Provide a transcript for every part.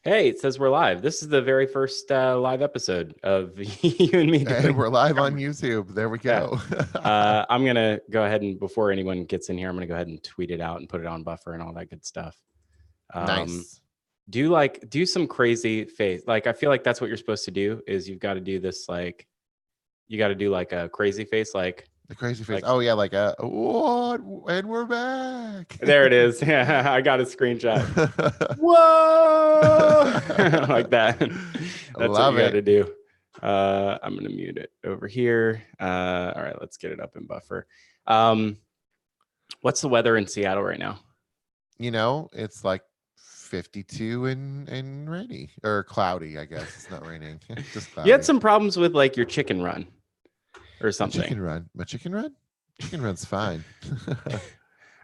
Hey, it says we're live. This is the very first live episode of you and me And doing we're live on coverage. YouTube. There we Yeah. go. I'm gonna go ahead and before anyone gets in here, I'm gonna go ahead and tweet it out and put it on Buffer and all that good stuff. Um, Nice. do some crazy face. Like I feel like that's what you're supposed to do. Is you've got to do this like you got to do like a crazy face. The crazy face. Like Oh yeah, like what? And we're back. there it is. Yeah, I got a screenshot. Whoa, like that. That's what Love you got it. to do. I'm gonna mute it over here. All right, let's get it up in Buffer. Um, what's the weather in Seattle right now? It's like 52 and rainy or cloudy, I guess. It's not raining. Just You had cloudy. some problems with like your chicken run or My something. chicken run. My chicken run? Chicken run's fine.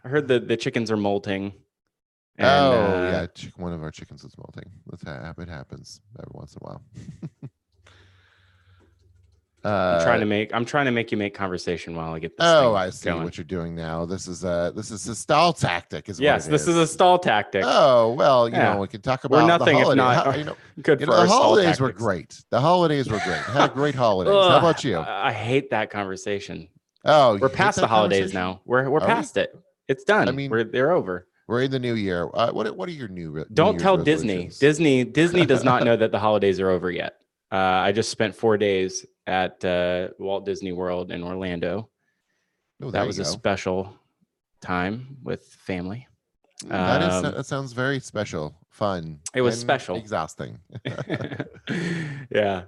I heard the chickens are molting. And Oh yeah, one of our chickens was molting. It happens every once in a while. I'm trying to make you make conversation while I get this Oh, thing I see going. what you're doing now. This is a stall tactic, is what Yes, it this is a is. stall tactic. Oh well, Yeah, we can talk we're about the nothing if holiday. not good for The our stall holidays were tactics. great. The holidays were great. Had great holidays. How Ugh, about you? I hate that conversation. Oh, you We're hate past the that holidays conversation? now. We're Are we? past it. It's I done. mean, They're over. we're in the new year. What are your New Don't Year's tell Disney. resolutions? Disney does not know that the holidays are over yet. I just spent 4 days at Walt Disney World in Orlando. Oh, That there you was a go. special time with family. That sounds very special, fun, It was and special. exhausting. Yeah.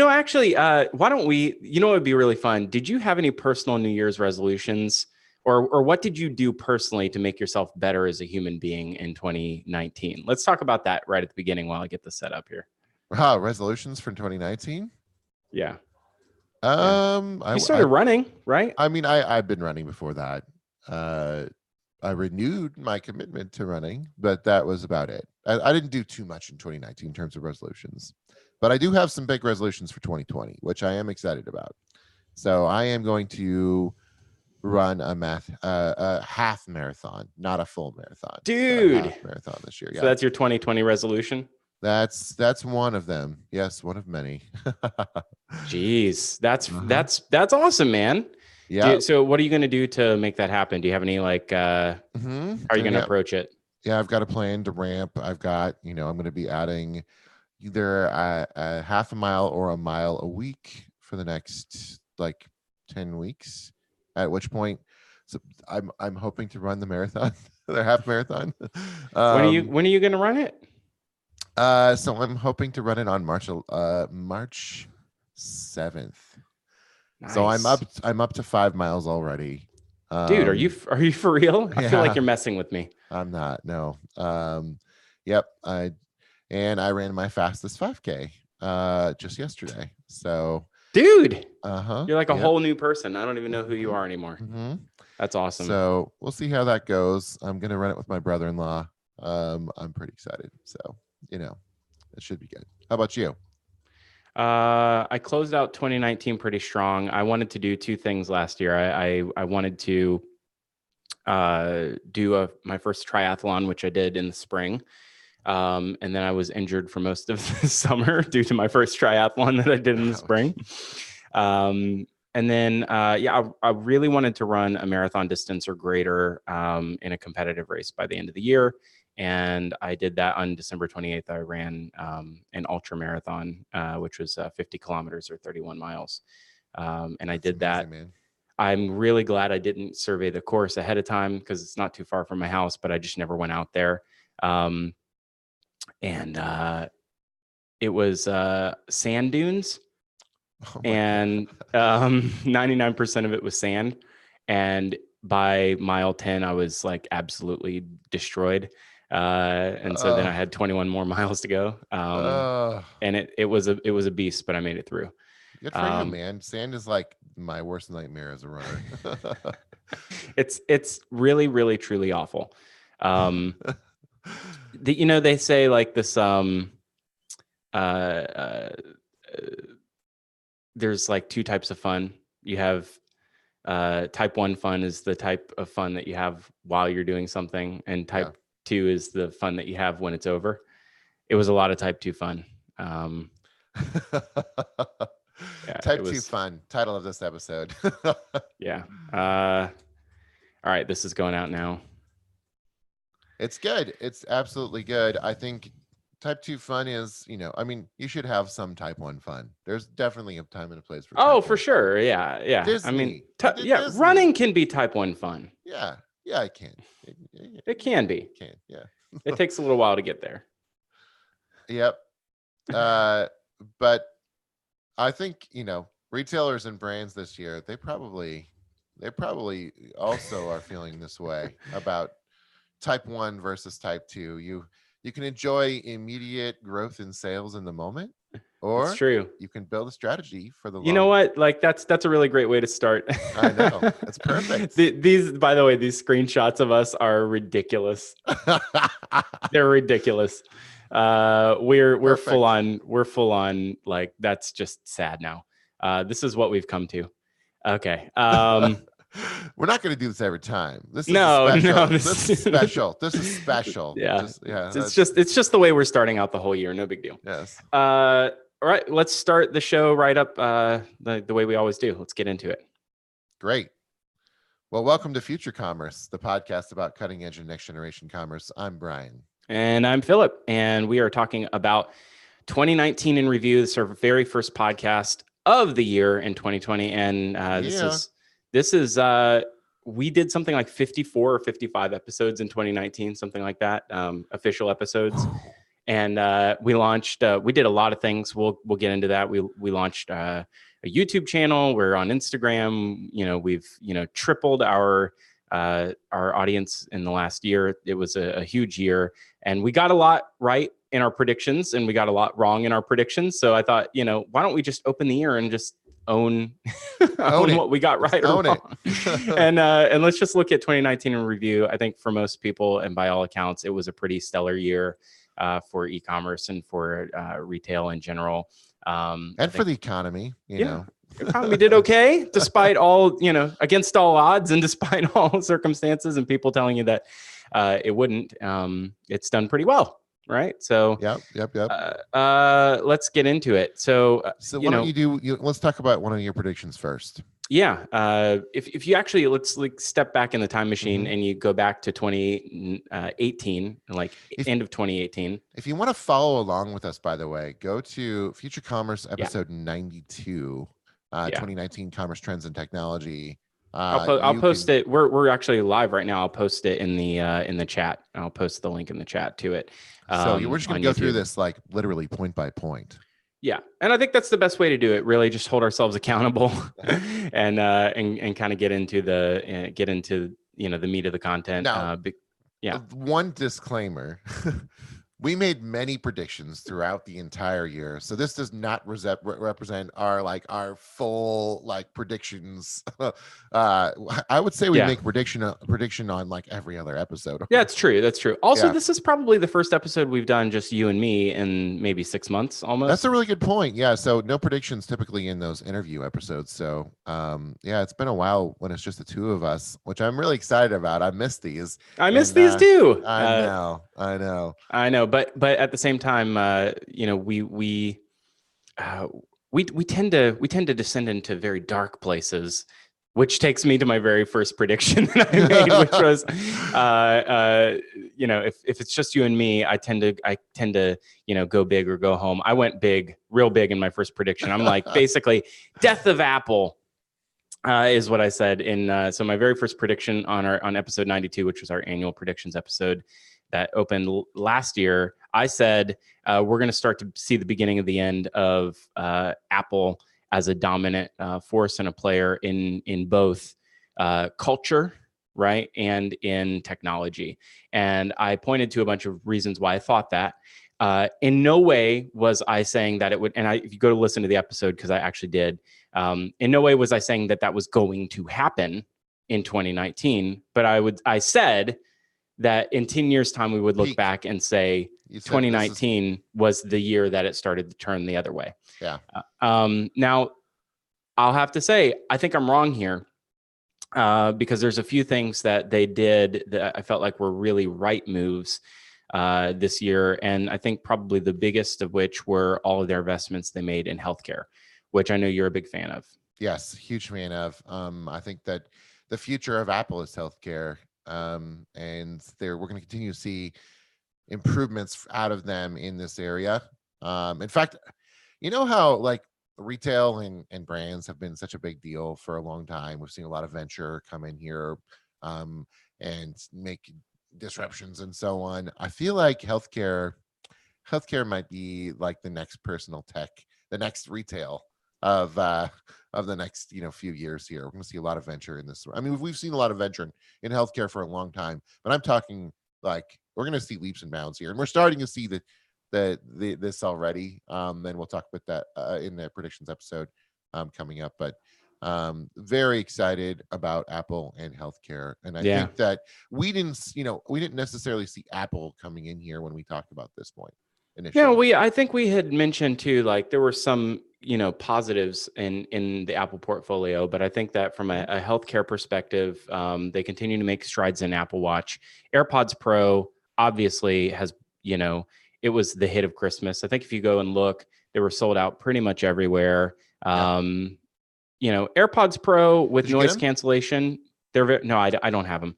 Actually, why don't we? You know, it would be really fun. Did you have any personal New Year's resolutions, or what did you do personally to make yourself better as a human being in 2019? Let's talk about that right at the beginning while I get this set up here. Wow, resolutions for 2019. Yeah, yeah. Um, I, You I started running, right? I mean, I've been running before that. Uh, I renewed my commitment to running, but that was about it. I didn't do too much in 2019 in terms of resolutions, but I do have some big resolutions for 2020, which I am excited about. So I am going to run a half marathon, not a full marathon, but a half Dude. marathon this year. So Yeah, that's your 2020 resolution. that's one of them. Yes, one of many. Jeez, Uh-huh. that's awesome, man. Yeah. So what are you going to do to make that happen? Do you have any like Mm-hmm. how are you going to Yeah. approach it? Yeah, I've got a plan to ramp. I've got, I'm going to be adding either a half a mile or a mile a week for the next like 10 weeks. At which point, so I'm hoping to run the marathon, the half marathon. When are you going to run it? So I'm hoping to run it on March 7th. So Nice. I'm up to 5 miles already. Dude, Um, are you for real? I feel like yeah, you're messing with me. I'm not. No. Yep. I ran my fastest 5K just yesterday. So, Dude, uh-huh. you're like a Yep. whole new person. I don't even know who you hmm are anymore. hmm That's awesome. So we'll see how that goes. I'm gonna run it with my brother-in-law. I'm pretty excited. So, it should be good. How about you? I closed out 2019 pretty strong. I wanted to do two things last year. I wanted to do my first triathlon, which I did in the spring. And then I was injured for most of the summer due to my first triathlon that I did in the Ouch. spring. And then, I really wanted to run a marathon distance or greater in a competitive race by the end of the year. And I did that on December 28th. I ran an ultra marathon, which was 50 kilometers or 31 miles. And I That's did that. amazing, man. I'm really glad I didn't survey the course ahead of time because it's not too far from my house, but I just never went out there. And it was sand dunes, Oh my and God. 99% of it was sand. And by mile 10, I was like absolutely destroyed. And so then I Oh, had 21 more miles to go. oh. And it was a beast, but I made it through. Good for you, Um, man. Sand is like my worst nightmare as a runner. it's really, really, truly awful. Um, they say like this, uh, uh, there's like two types of fun. You have type 1 fun is the type of fun that you have while you're doing something, and Yeah. type 2 is the fun that you have when it's over. it was a lot of type 2 fun. Yeah, it Type 2 was, fun, title of this episode. yeah. All right, this is going out now. It's good. It's absolutely good. I think type 2 fun is, I mean, you should have some type 1 fun. There's definitely a time and a place for Oh, type for 1 fun. sure. Yeah, yeah. I mean, Disney. You did yeah, Disney. running can be type 1 fun. Yeah. Yeah, I can. It can be. It can. Yeah. It takes a little while to get there. Yep. But I think, retailers and brands this year, they probably also are feeling this way about type 1 versus type 2. You can enjoy immediate growth in sales in the moment, It's or true. you can build a strategy for the You know long. what? Like that's a really great way to start. I know. It's perfect. These, by the way, these screenshots of us are ridiculous. They're ridiculous. We're Perfect. full on like that's just sad now. This is what we've come to. Okay. We're not going to do this every time. This is No, special. no, This is special. This is special. Yeah. Yeah. It's just the way we're starting out the whole year. No big deal. Yes. All right, let's start the show right up the way we always do. Let's get into it. Great. Well, welcome to Future Commerce, the podcast about cutting edge and next generation commerce. I'm Brian. And I'm Philip, and we are talking about 2019 in review. This is our very first podcast of the year in 2020. And this is we did something like 54 or 55 episodes in 2019, something like that, official episodes. And we launched, we did a lot of things. We'll get into that. We launched a YouTube channel. We're on Instagram. We've, tripled our audience in the last year. It was a huge year, and we got a lot right in our predictions and we got a lot wrong in our predictions. So I thought, why don't we just open the year and just own what we got right or wrong. And let's just look at 2019 in review. I think for most people, and by all accounts, it was a pretty stellar year for e-commerce and for retail in general. And for the economy, the economy did okay, despite all, against all odds and despite all circumstances and people telling you that it wouldn't. It's done pretty well. Right. So, yep. Let's get into it. So why don't you do, let's talk about one of your predictions first. Yeah. If you actually, let's step back in the time machine and you go back to 2018, end of 2018. If you want to follow along with us, by the way, go to Future Commerce episode 92, 2019 Commerce Trends and Technology. I'll post it. We're actually live right now. I'll post it in the chat. I'll post the link in the chat to it. So we're just going to go through this like literally point by point. Yeah, and I think that's the best way to do it. Really, just hold ourselves accountable, and kind of get into the the meat of the content. Now, one disclaimer. We made many predictions throughout the entire year, so this does not represent our full predictions. I would say we make prediction on like every other episode. Yeah, it's true. That's true. Also, this is probably the first episode we've done just you and me in maybe 6 months almost. That's a really good point. Yeah, so no predictions typically in those interview episodes. So it's been a while when it's just the two of us, which I'm really excited about. I miss these. I miss these too. I know. But at the same time, we tend to descend into very dark places, which takes me to my very first prediction that I made, which was, if it's just you and me, I tend to go big or go home. I went big, real big in my first prediction. I'm like basically death of Apple. Is what I said in so my very first prediction on episode 92, which was our annual predictions episode that opened last year. I said we're going to start to see the beginning of the end of Apple as a dominant force and a player in both culture, right, and in technology. And I pointed to a bunch of reasons why I thought that. In no way was I saying that it would, and if you go to listen to the episode, because I actually did, in no way was I saying that was going to happen in 2019, but I said that in 10 years' time, we would look back and say 2019 was the year that it started to turn the other way. Yeah. Now, I'll have to say, I think I'm wrong here because there's a few things that they did that I felt like were really right moves. this year. And I think probably the biggest of which were all of their investments they made in healthcare, which I know you're a big fan of. Yes, huge fan of. I think that the future of Apple is healthcare, and we're going to continue to see improvements out of them in this area. In fact, you know how like retail and brands have been such a big deal for a long time. We've seen a lot of venture come in here, and make disruptions and so on. I feel like healthcare might be like the next personal tech, the next retail of the next few years here. We're going to see a lot of venture in this. I mean, we've seen a lot of venture in healthcare for a long time, but I'm talking like we're going to see leaps and bounds here, and we're starting to see this already. Then we'll talk about that in the predictions episode coming up. But very excited about Apple and healthcare, and I think that we didn't necessarily see Apple coming in here when we talked about this point initially. Yeah, I think we had mentioned too, like there were some, positives in the Apple portfolio, but I think that from a healthcare perspective, they continue to make strides in Apple Watch. AirPods Pro obviously has, it was the hit of Christmas. I think if you go and look, they were sold out pretty much everywhere. AirPods Pro with noise cancellation, no, I don't have them.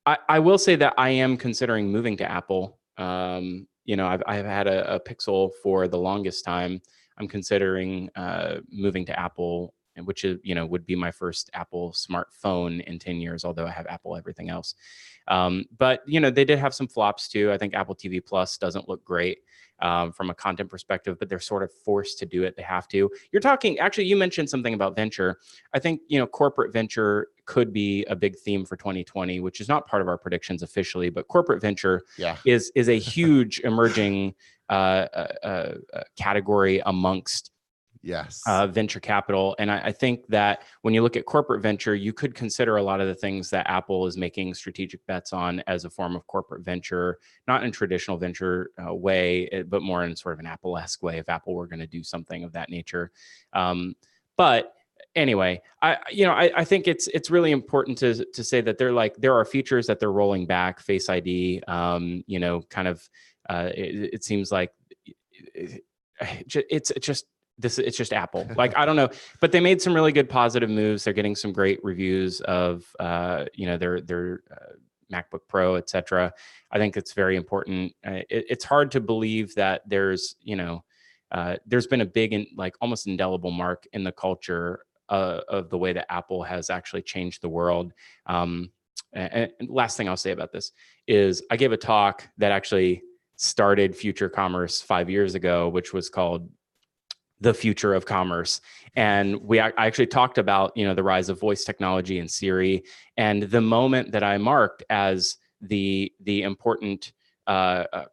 I will say that I am considering moving to Apple. I've had a Pixel for the longest time. I'm considering moving to Apple, which is, would be my first Apple smartphone in 10 years, although I have Apple everything else. But, they did have some flops too. I think Apple TV Plus doesn't look great from a content perspective, but they're sort of forced to do it. They have to. Actually, you mentioned something about venture. I think, corporate venture could be a big theme for 2020, which is not part of our predictions officially, but corporate venture is a huge emerging category amongst venture capital. And I think that when you look at corporate venture, you could consider a lot of the things that Apple is making strategic bets on as a form of corporate venture, not in traditional venture way, but more in sort of an Apple-esque way if Apple were going to do something of that nature. But anyway, I think it's really important to say that there are features that they're rolling back, Face ID, it seems like it's just Apple. Like, I don't know, but they made some really good positive moves. They're getting some great reviews of, their MacBook Pro, et cetera. I think it's very important. It's hard to believe that there's been a big and like almost indelible mark in the culture of the way that Apple has actually changed the world. And last thing I'll say about this is I gave a talk that actually started Future Commerce 5 years ago, which was called The Future of Commerce. And I actually talked about, the rise of voice technology and Siri, and the moment that I marked as the important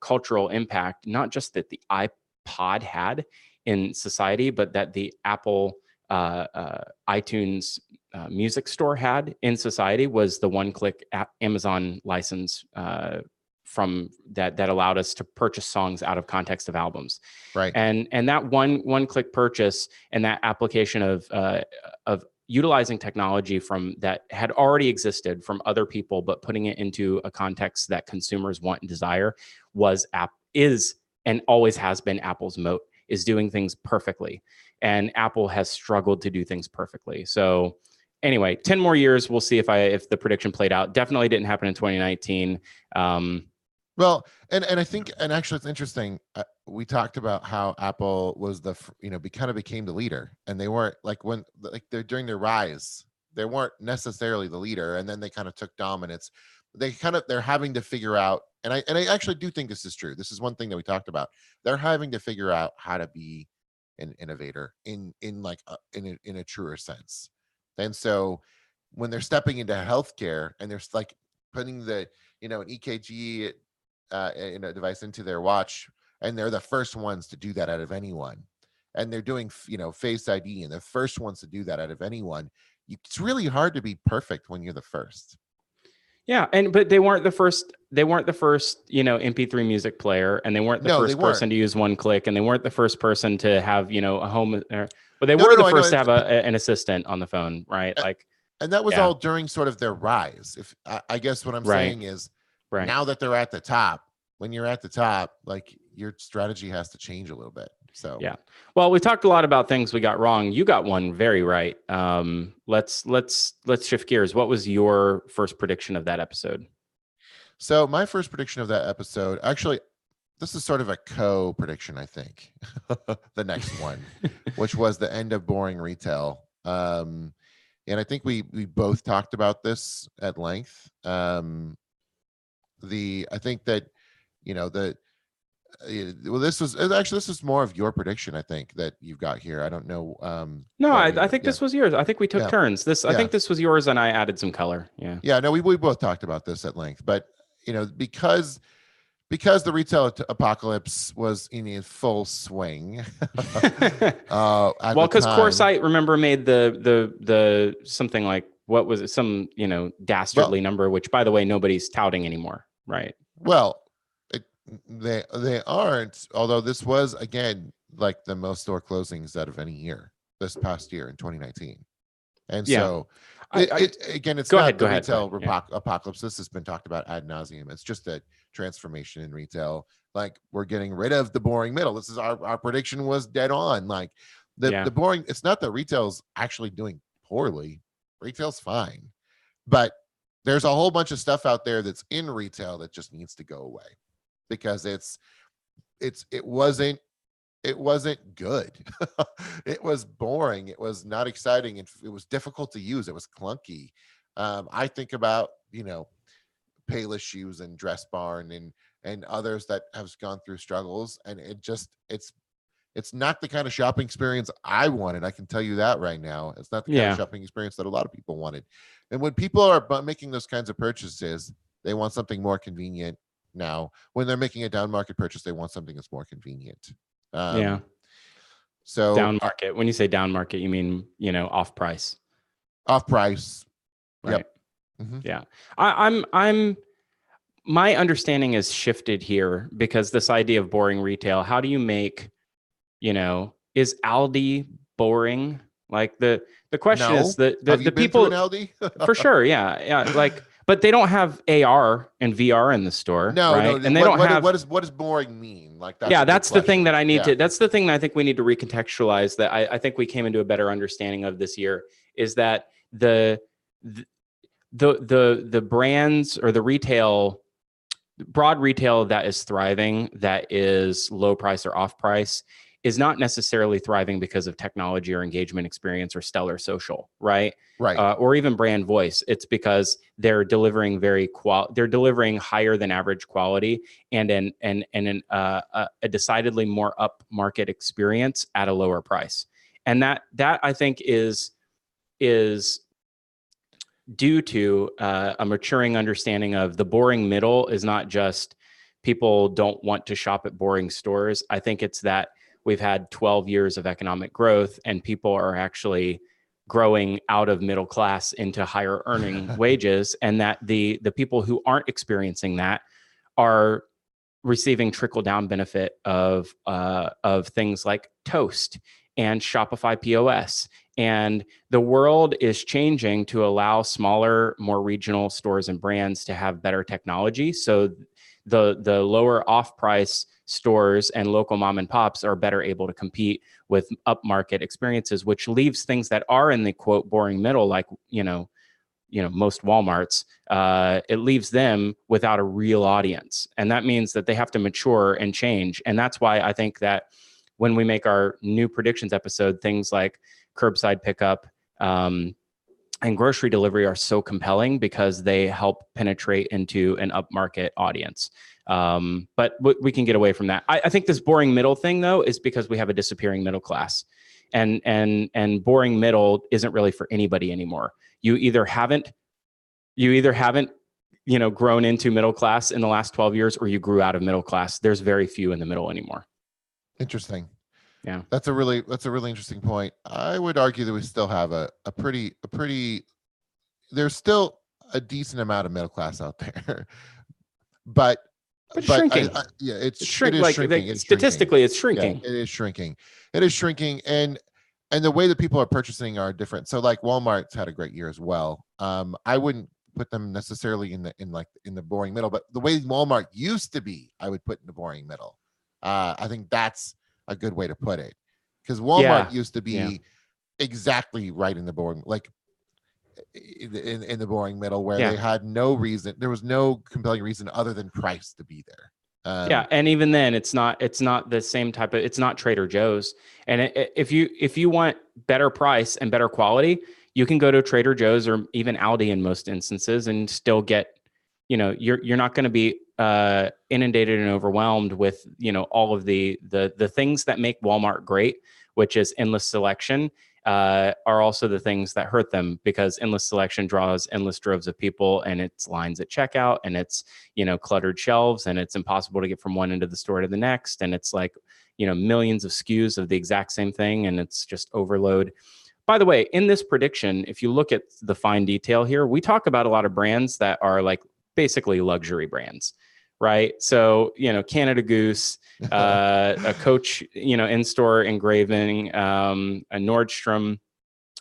cultural impact, not just that the iPod had in society, but that the Apple iTunes music store had in society, was the one-click Amazon license from that allowed us to purchase songs out of context of albums. Right. And that one-click purchase and that application of utilizing technology from that had already existed from other people, but putting it into a context that consumers want and desire is and always has been Apple's moat, is doing things perfectly. And Apple has struggled to do things perfectly. So anyway, 10 more years, we'll see if the prediction played out. Definitely didn't happen in 2019. Well, and I think, and actually it's interesting. We talked about how Apple was kind of became the leader, and they weren't they're during their rise, they weren't necessarily the leader, and then they kind of took dominance. They're having to figure out, and I actually do think this is true. This is one thing that we talked about. They're having to figure out how to be an innovator in a truer sense. And so when they're stepping into healthcare and they're like putting an EKG device into their watch, and they're the first ones to do that out of anyone, and they're doing Face ID, and the first ones to do that out of anyone, it's really hard to be perfect when you're the first. Yeah, but they weren't the first. They weren't the first, MP3 music player, and they weren't the first person to use one click, and they weren't the first person to have, a home. But they were the first to have an assistant on the phone, right? And that was all during sort of their rise. If I guess what I'm saying is, Right. Now that they're at the top, when you're at the top, like your strategy has to change a little bit. So Yeah. Well, we talked a lot about things we got wrong. You got one very right. Let's shift gears. What was your first prediction of that episode? So my first prediction of that episode, actually, this is sort of a co-prediction, I think. The next one, which was the end of boring retail. And I think we both talked about this at length. I think that, you know, well, this is more of your prediction, I think, that you've got here. I don't know. No, But I think this was yours. I think we took turns. I think this was yours, and I added some color. Yeah. Yeah. No, we both talked about this at length, but because the retail apocalypse was in full swing. Well, because Coresight, remember, made the something like, what was it? Some dastardly number, which, by the way, nobody's touting anymore, right? Well, they aren't. Although this was, again, like the most store closings out of any year this past year in 2019, and so it's not the retail apocalypse. This has been talked about ad nauseum. It's just a transformation in retail. Like, we're getting rid of the boring middle. This is our prediction was dead on. Like the boring. It's not that retail's actually doing poorly. Retail's fine, but there's a whole bunch of stuff out there that's in retail that just needs to go away because it wasn't good. It was boring. It was not exciting. It was difficult to use. It was clunky. I think about, Payless Shoes and Dress Barn and others that have gone through struggles, and it's not the kind of shopping experience I wanted. I can tell you that right now. It's not the kind of shopping experience that a lot of people wanted. And when people are making those kinds of purchases, they want something more convenient now. When they're making a down market purchase, they want something that's more convenient. So down market. When you say down market, you mean off price. Off price, right? Yep. Mm-hmm. Yeah, I'm. My understanding has shifted here because this idea of boring retail. How do you make, is Aldi boring? Like the question is that the people in Aldi for sure, yeah, like. But they don't have AR and VR in the store, right? No. And they don't have. What does boring mean? Like that's the thing that I need to. That's the thing that I think we need to recontextualize. That I think we came into a better understanding of this year is that the brands or the retail, broad retail that is thriving, that is low price or off price, is not necessarily thriving because of technology or engagement experience or stellar social, right? Right. Or even brand voice. It's because they're delivering they're delivering higher than average quality and a decidedly more up market experience at a lower price. And that I think is due to a maturing understanding of the boring middle is not just people don't want to shop at boring stores. I think it's that we've had 12 years of economic growth and people are actually growing out of middle class into higher earning wages, and that the people who aren't experiencing that are receiving trickle down benefit of things like Toast and Shopify POS. And the world is changing to allow smaller, more regional stores and brands to have better technology. So the lower off-price stores and local mom and pops are better able to compete with upmarket experiences, which leaves things that are in the quote boring middle, like most Walmarts, it leaves them without a real audience. And that means that they have to mature and change. And that's why I think that when we make our new predictions episode, things like curbside pickup and grocery delivery are so compelling because they help penetrate into an upmarket audience. But we can get away from that. I think this boring middle thing, though, is because we have a disappearing middle class, and boring middle isn't really for anybody anymore. You either haven't grown into middle class in the last 12 years, or you grew out of middle class. There's very few in the middle anymore. Interesting. Yeah, that's a really interesting point. I would argue that we still have a pretty. There's still a decent amount of middle class out there, but it's shrinking. It's shrinking. Statistically, it's shrinking. Yeah, it is shrinking. It is shrinking, and the way that people are purchasing are different. So, like, Walmart's had a great year as well. I wouldn't put them necessarily in the boring middle, but the way Walmart used to be, I would put in the boring middle. I think that's a good way to put it, because Walmart Yeah. used to Yeah. be exactly right in the boring, like in the boring middle, where Yeah. they had no reason, there was no compelling reason other than price to be there. Yeah, and even then, it's not the same type of. It's not Trader Joe's. And if you want better price and better quality, you can go to Trader Joe's or even Aldi in most instances, and still get. You're not going to be inundated and overwhelmed with all of the things that make Walmart great, which is endless selection. Are also the things that hurt them, because endless selection draws endless droves of people, and it's lines at checkout, and it's cluttered shelves, and it's impossible to get from one end of the store to the next, and it's like millions of SKUs of the exact same thing, and it's just overload. By the way, in this prediction, if you look at the fine detail here, we talk about a lot of brands that are like basically luxury brands, right? So Canada Goose, a Coach, in-store engraving, a Nordstrom.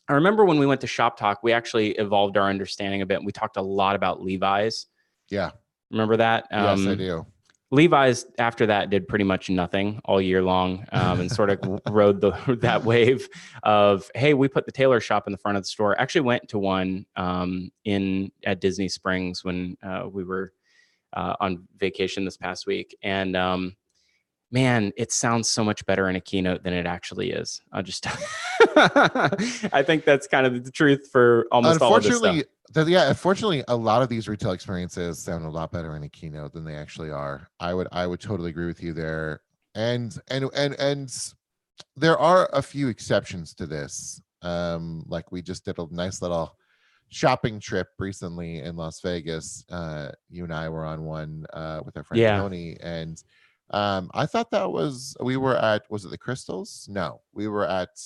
I remember when we went to Shop Talk, we actually evolved our understanding a bit. And we talked a lot about Levi's. Yeah. Remember that? Yes, I do. Levi's after that did pretty much nothing all year long, and sort of rode that wave of, hey, we put the tailor shop in the front of the store. Actually went to one at Disney Springs when we were on vacation this past week. And man, it sounds so much better in a keynote than it actually is. I think that's kind of the truth for almost all of this stuff. Unfortunately, a lot of these retail experiences sound a lot better in a keynote than they actually are. I would totally agree with you there. And there are a few exceptions to this. Like we just did a nice little shopping trip recently in Las Vegas. You and I were on one with our friend Tony, and I thought we were at, was it the Crystals? No, we were at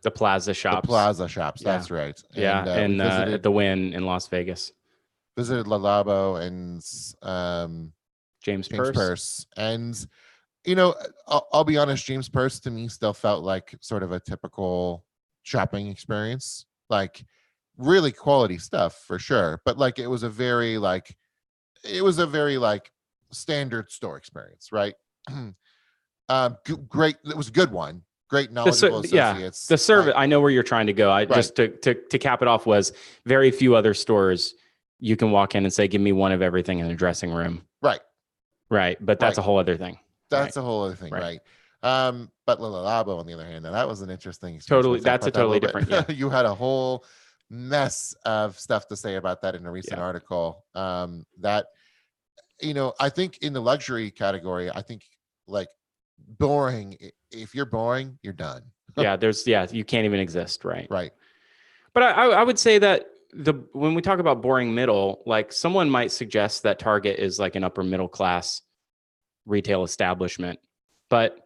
the Plaza Shops. The Plaza Shops, that's right. And we visited at the Wynn in Las Vegas. Visited La Labo and James Purse. And I'll be honest, James Purse to me still felt like sort of a typical shopping experience, like really quality stuff for sure, but like it was a very standard store experience, right? Great, it was a good one. Great knowledgeable associates. The service, I know where you're trying to go. Just to cap it off, was very few other stores you can walk in and say, give me one of everything in a dressing room. Right. But that's a whole other thing. That's a whole other thing, right? But La Labo, on the other hand, now that was an interesting experience. Totally, that's a totally different. Yeah. You had a whole mess of stuff to say about that in a recent article. That I think in the luxury category, I think like boring. If you're boring, you're done. You can't even exist, right? Right. But I would say that when we talk about boring middle, like someone might suggest that Target is like an upper middle class retail establishment, but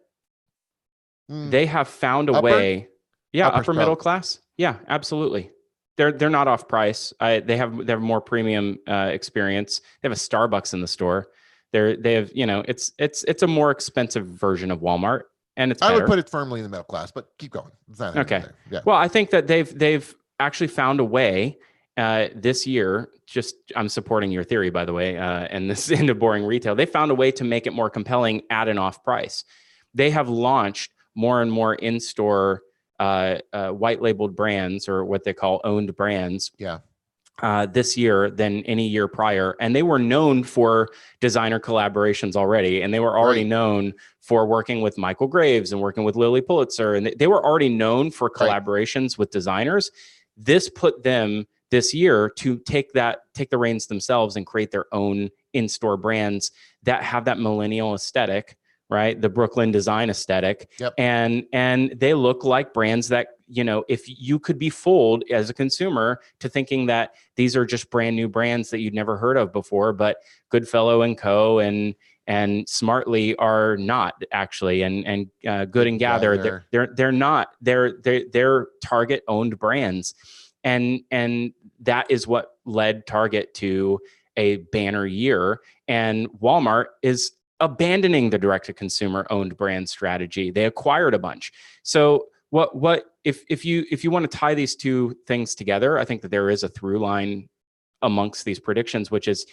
they have found a way. Yeah, upper middle class. Yeah, absolutely. They're not off price. They have more premium experience. They have a Starbucks in the store. They have it's a more expensive version of Walmart, and it's better. I would put it firmly in the middle class, but keep going. It's not okay. Yeah. Well, I think that they've actually found a way this year. I'm supporting your theory, by the way, and this into boring retail. They found a way to make it more compelling at an off price. They have launched more and more in-store white labeled brands, or what they call owned brands. Yeah. This year than any year prior. And they were known for designer collaborations already. And they were already known for working with Michael Graves and working with Lily Pulitzer. And they were already known for collaborations with designers. This put them this year to take the reins themselves and create their own in-store brands that have that millennial aesthetic, right? The Brooklyn design aesthetic. Yep. And they look like brands that, if you could be fooled as a consumer to thinking that these are just brand new brands that you'd never heard of before, but Goodfellow and Co. and Smartly are not actually, and Good and Gather, they're not. They're Target owned brands. And that is what led Target to a banner year. And Walmart is abandoning the direct-to-consumer owned brand strategy. They acquired a bunch. So what if you want to tie these two things together, I think that there is a through line amongst these predictions, which is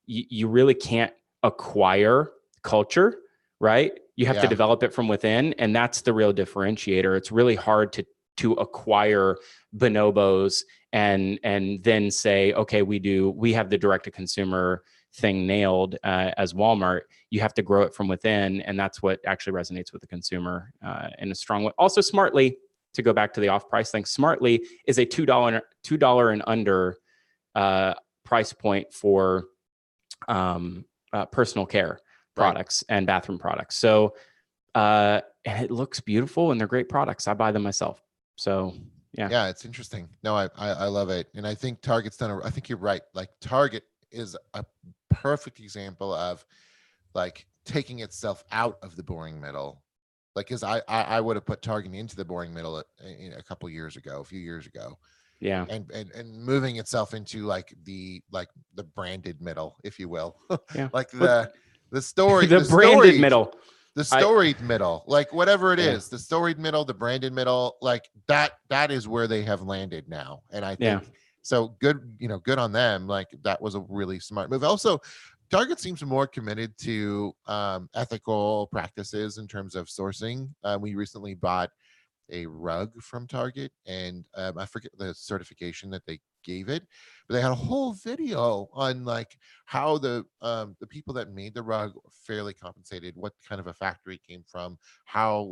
you really can't acquire culture, right? You have to Yeah. develop it from within, and that's the real differentiator. It's really hard to acquire bonobos and then say, okay, we have the direct to consumer thing nailed as Walmart. You have to grow it from within, and that's what actually resonates with the consumer in a strong way. Also, Smartly, to go back to the off price thing, Smartly is a $2 and under price point for personal care Right. products and bathroom products. So and it looks beautiful, and they're great products. I buy them myself. So yeah. Yeah, it's interesting. No, I love it. And I think Target's done I think you're right. Like Target is a perfect example of like taking itself out of the boring middle. Like, cause I would have put Target into the boring middle a couple years ago, a few years ago, Yeah. and moving itself into like the branded middle, if you will. Yeah. Like But the story, the branded middle. the I storied middle, like whatever it yeah. is, the storied middle, the branded middle, like that is where they have landed now. And I Yeah. think so good, good on them. Like that was a really smart move. Also, Target seems more committed to ethical practices in terms of sourcing. We recently bought a rug from Target, and I forget the certification that they gave it, but they had a whole video on like how the people that made the rug fairly compensated, what kind of a factory it came from, how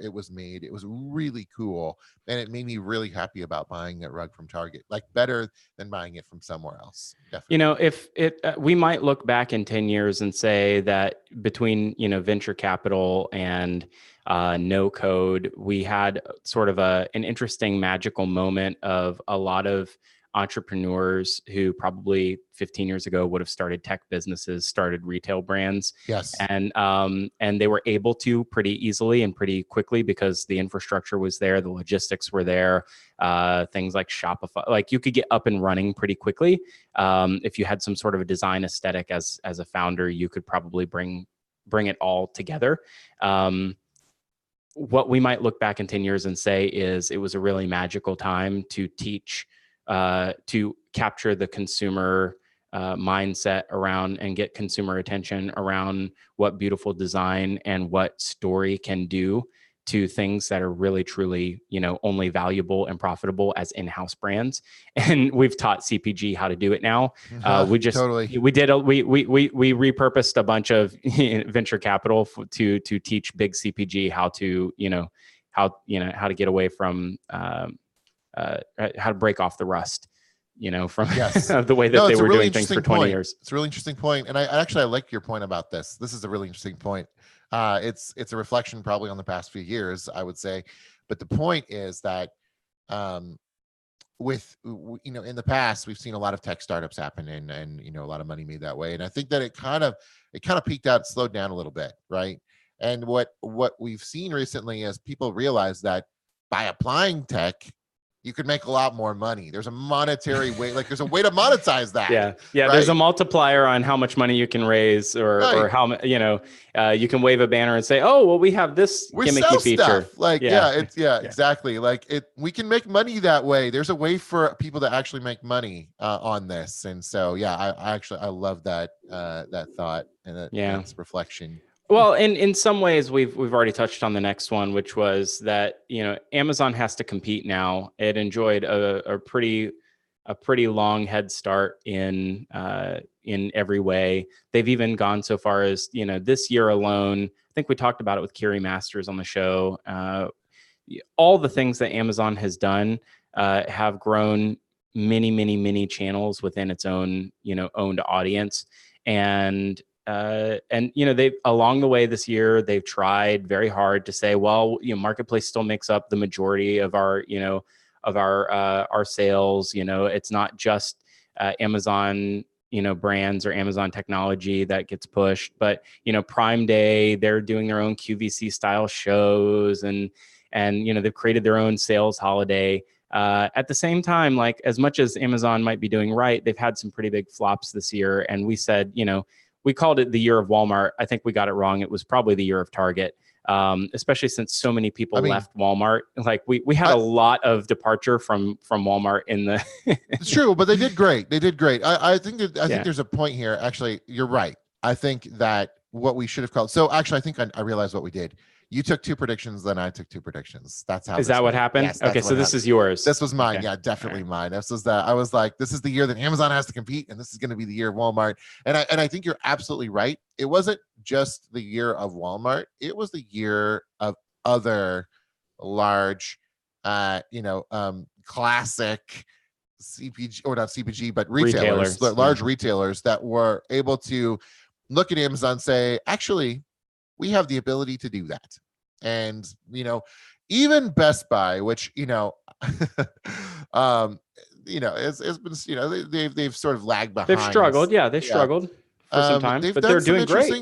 it was made. It was really cool, and it made me really happy about buying that rug from Target, like better than buying it from somewhere else. Definitely. If it, we might look back in 10 years and say that between, venture capital and no code, we had sort of an interesting magical moment of a lot of entrepreneurs who probably 15 years ago would have started tech businesses, started retail brands, Yes. and they were able to pretty easily and pretty quickly because the infrastructure was there, the logistics were there, things like Shopify, like you could get up and running pretty quickly. If you had some sort of a design aesthetic as a founder, you could probably bring it all together. What we might look back in 10 years and say is it was a really magical time to teach, to capture the consumer mindset around and get consumer attention around what beautiful design and what story can do to things that are really truly, only valuable and profitable as in-house brands. And we've taught CPG how to do it now. Totally. We repurposed a bunch of venture capital to teach big CPG how to, how to get away from how to break off the rust, from Yes. the way that No, they it's a were really doing things for interesting 20 point. years. It's a really interesting point. And I like your point about this. This is a really interesting point. It's a reflection probably on the past few years, I would say. But the point is that in the past, we've seen a lot of tech startups happen and a lot of money made that way. And I think that it kind of peaked out, slowed down a little bit, right? And what we've seen recently is people realize that by applying tech, you could make a lot more money. There's a monetary way, like there's a way to monetize that. Yeah. Right? There's a multiplier on how much money you can raise, or how you can wave a banner and say, "Oh, well, we have this We gimmicky sell feature." stuff. Like, Yeah. exactly. Like we can make money that way. There's a way for people to actually make money on this. And so, yeah, I love that thought and that's reflection. Well, in some ways, we've already touched on the next one, which was that Amazon has to compete now. It enjoyed a pretty long head start in every way. They've even gone so far as this year alone. I think we talked about it with Kiri Masters on the show. All the things that Amazon has done have grown many channels within its own owned audience, and they've along the way this year they've tried very hard to say, well, marketplace still makes up the majority of our our sales. It's not just Amazon brands or Amazon technology that gets pushed, but Prime Day, they're doing their own QVC style shows, and they've created their own sales holiday. At the same time, like as much as Amazon might be doing right, they've had some pretty big flops this year, and we said we called it the year of Walmart. I think we got it wrong. It was probably the year of Target. Especially since so many people left Walmart. Like we had a lot of departure from Walmart in the. It's true, but they did great. They did great. I think there's a point here. Actually, you're right. I think that what we should have called. So actually, I think I realized what we did. You took 2 predictions, then I took 2 predictions. That's how. Is that what happened? Yes, okay, so this is yours. This was mine. Okay. Yeah, definitely mine. This was that. I was like, this is the year that Amazon has to compete, and this is going to be the year of Walmart. And I think you're absolutely right. It wasn't just the year of Walmart. It was the year of other large, classic CPG, or not CPG, but retailers. Large retailers that were able to look at Amazon and say, actually, we have the ability to do that. And, even Best Buy, which, it's been, they've sort of lagged behind. They've struggled. Yeah, they've struggled for some time, but they're doing great.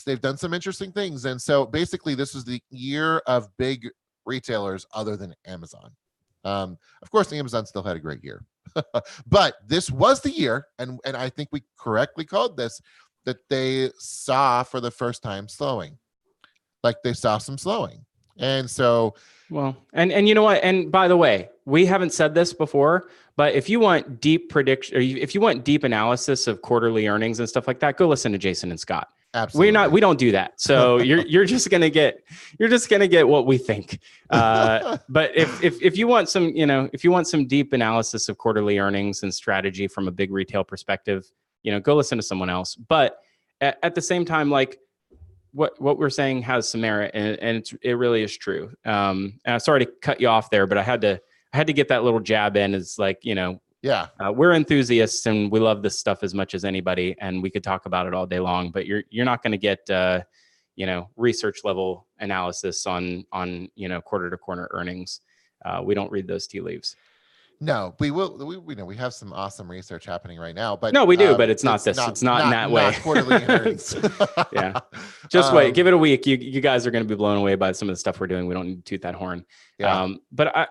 They've done some interesting things. And so basically this was the year of big retailers other than Amazon. Of course, Amazon still had a great year, but this was the year. And I think we correctly called this, that they saw for the first time slowing. Like they saw some slowing. And so, well, and you know what? And by the way, we haven't said this before, but if you want deep prediction, or if you want deep analysis of quarterly earnings and stuff like that, go listen to Jason and Scott. Absolutely. We don't do that. So you're just going to get what we think. But if you want some, if you want some deep analysis of quarterly earnings and strategy from a big retail perspective, go listen to someone else. But at the same time, like, what we're saying has some merit, and it really is true. And I'm sorry to cut you off there, but I had to get that little jab in. It's like, we're enthusiasts and we love this stuff as much as anybody, and we could talk about it all day long. But you're not going to get research level analysis on quarter to quarter earnings. We don't read those tea leaves. No, we will. We have some awesome research happening right now, but no, we do. But it's not this. It's not in that way. Not quarterly earnings. Yeah, just wait. Give it a week. You guys are going to be blown away by some of the stuff we're doing. We don't need to toot that horn. Yeah. But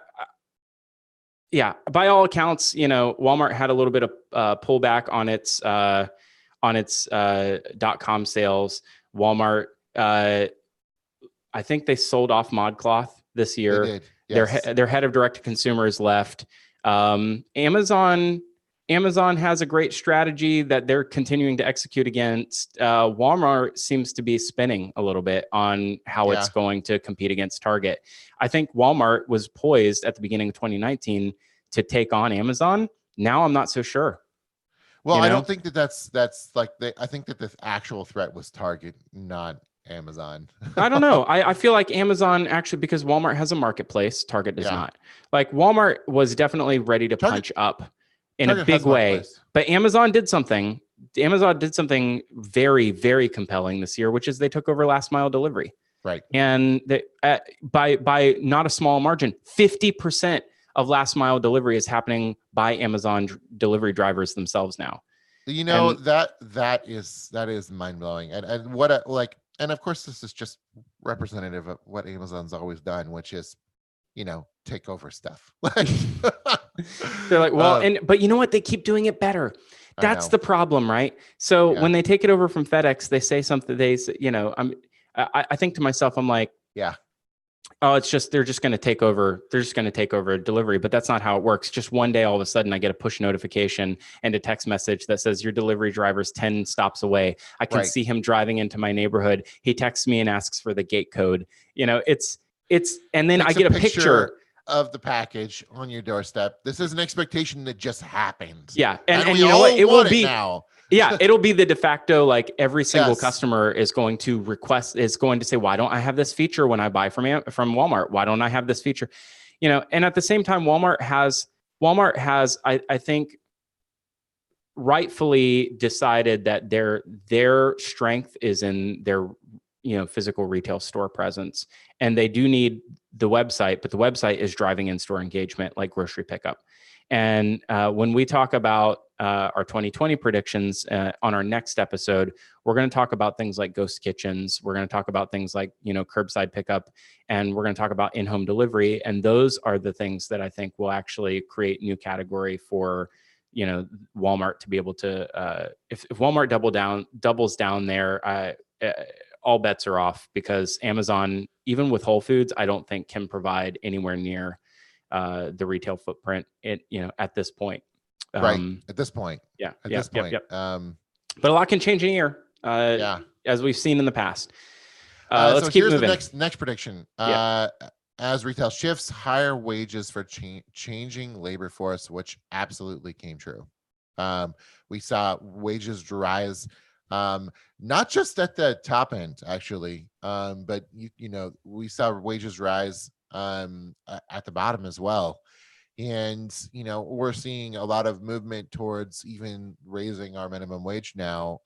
by all accounts, Walmart had a little bit of pullback on its .com sales. Walmart, I think they sold off ModCloth this year. They did. Yes. Their head of direct to consumer is left. Amazon has a great strategy that they're continuing to execute against. Walmart seems to be spinning a little bit on how it's going to compete against Target. I think Walmart was poised at the beginning of 2019 to take on Amazon. Now I'm not so sure. Well, I don't think that's like I think that the actual threat was Target, not Amazon. I don't know. I feel like Amazon actually, because Walmart has a marketplace, Target does not. Like Walmart was definitely ready to punch up in a big way, but Amazon did something. Amazon did something very, very compelling this year, which is they took over last mile delivery. Right. And by not a small margin, 50% of last mile delivery is happening by Amazon delivery drivers themselves now. That is mind blowing. And what and of course, this is just representative of what Amazon's always done, which is, take over stuff. They're like, well, but you know what? They keep doing it better. That's the problem, right? So when they take it over from FedEx, they say something. They say, I think to myself, I'm like, oh, they're just going to take over. They're just going to take over delivery, but that's not how it works. Just one day, all of a sudden, I get a push notification and a text message that says your delivery driver's 10 stops away. I can see him driving into my neighborhood. He texts me and asks for the gate code. And then I get a picture of the package on your doorstep. This is an expectation that just happened. Yeah. And you know what? It will be now. Yeah, it'll be the de facto, like every single customer is going to say, why don't I have this feature when I buy from Walmart? Why don't I have this feature? And at the same time, Walmart has, I think, rightfully decided that their strength is in their, physical retail store presence. And they do need the website, but the website is driving in-store engagement like grocery pickup. And when we talk about our 2020 predictions on our next episode, we're going to talk about things like ghost kitchens. We're going to talk about things like, curbside pickup, and we're going to talk about in-home delivery. And those are the things that I think will actually create new category for Walmart to be able to, if Walmart doubles down there, all bets are off, because Amazon, even with Whole Foods, I don't think can provide anywhere near the retail footprint at this point. Right. At this point. Yeah. At Yep, this point. Yep. But a lot can change in a year. As we've seen in the past. Let's so keep here's moving. the next prediction. As retail shifts, higher wages for changing labor force, which absolutely came true. We saw wages rise, not just at the top end, actually, but we saw wages rise at the bottom as well. And we're seeing a lot of movement towards even raising our minimum wage now,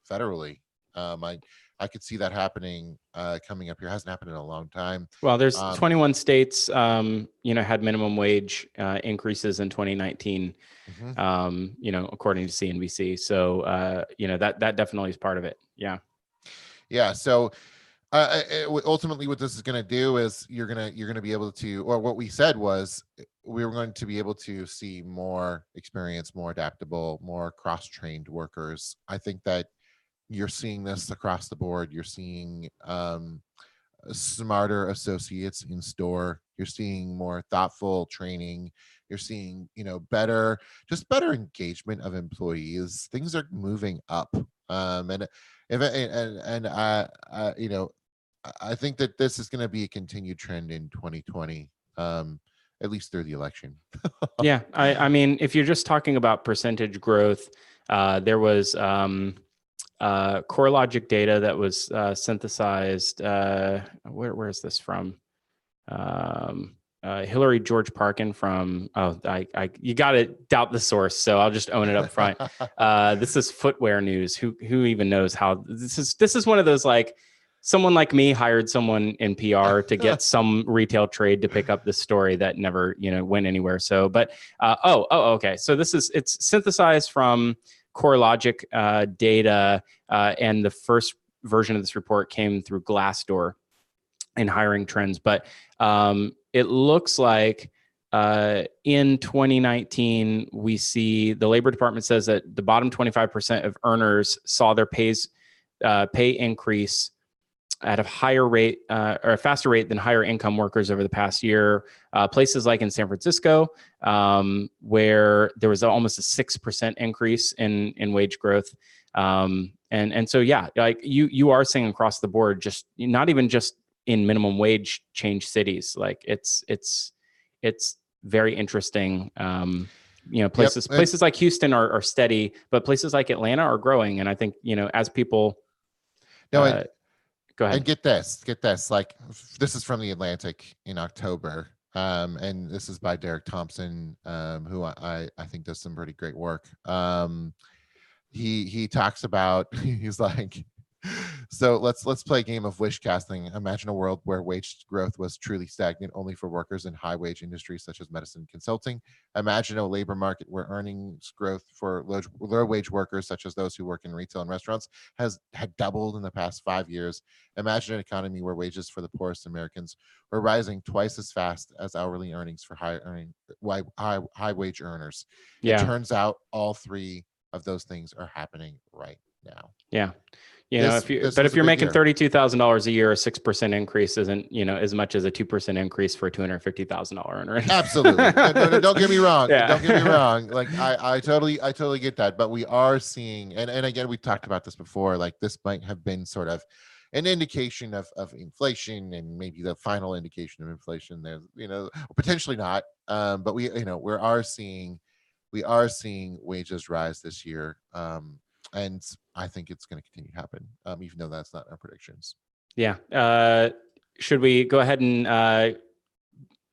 federally. I could see that happening coming up here. It hasn't happened in a long time. Well, there's 21 states, had minimum wage increases in 2019, according to CNBC. So, that definitely is part of it. Yeah. Yeah. So ultimately what this is going to do is you're going to be able to, or what we said was we were going to be able to see more experienced, more adaptable, more cross-trained workers. I think that you're seeing this across the board. You're seeing smarter associates in store. You're seeing more thoughtful training. You're seeing, better engagement of employees. Things are moving up. I think that this is going to be a continued trend in 2020, at least through the election. Yeah. I mean, if you're just talking about percentage growth, there was CoreLogic data that was synthesized. Where is this from? Hillary George Parkin from, you got to doubt the source, so I'll just own it up front. This is Footwear News. Who even knows how this is one of those, like, someone like me hired someone in PR to get some retail trade to pick up this story that never, went anywhere. So, but, okay. So it's synthesized from CoreLogic data, and the first version of this report came through Glassdoor in hiring trends. But it looks like in 2019, we see the Labor Department says that the bottom 25% of earners saw their pay increase at a higher rate or a faster rate than higher income workers over the past year. Places like in San Francisco, where there was almost a 6% increase in wage growth. And so, yeah, like you are seeing across the board, just not even just in minimum wage change cities. Like it's very interesting. Places like Houston are steady, but places like Atlanta are growing. And I think, as people, go ahead. And get this, like, this is from the Atlantic in October. And this is by Derek Thompson, who I think does some pretty great work. He talks about, he's like, so let's play a game of wish casting. Imagine a world where wage growth was truly stagnant only for workers in high wage industries such as medicine and consulting. Imagine a labor market where earnings growth for low wage workers such as those who work in retail and restaurants had doubled in the past 5 years. Imagine an economy where wages for the poorest Americans were rising twice as fast as hourly earnings for high wage earners. Yeah. It turns out all three of those things are happening right now. Yeah. If you're making $32,000 a year, a 6% increase isn't, as much as a 2% increase for a $250,000 earner. Absolutely. No, don't get me wrong. Yeah. Don't get me wrong. Like I totally get that. But we are seeing, and again, we talked about this before, like this might have been sort of an indication of inflation, and maybe the final indication of inflation. There's, potentially not. But we are seeing wages rise this year. And I think it's going to continue to happen, even though that's not our predictions. Yeah. Should we go ahead and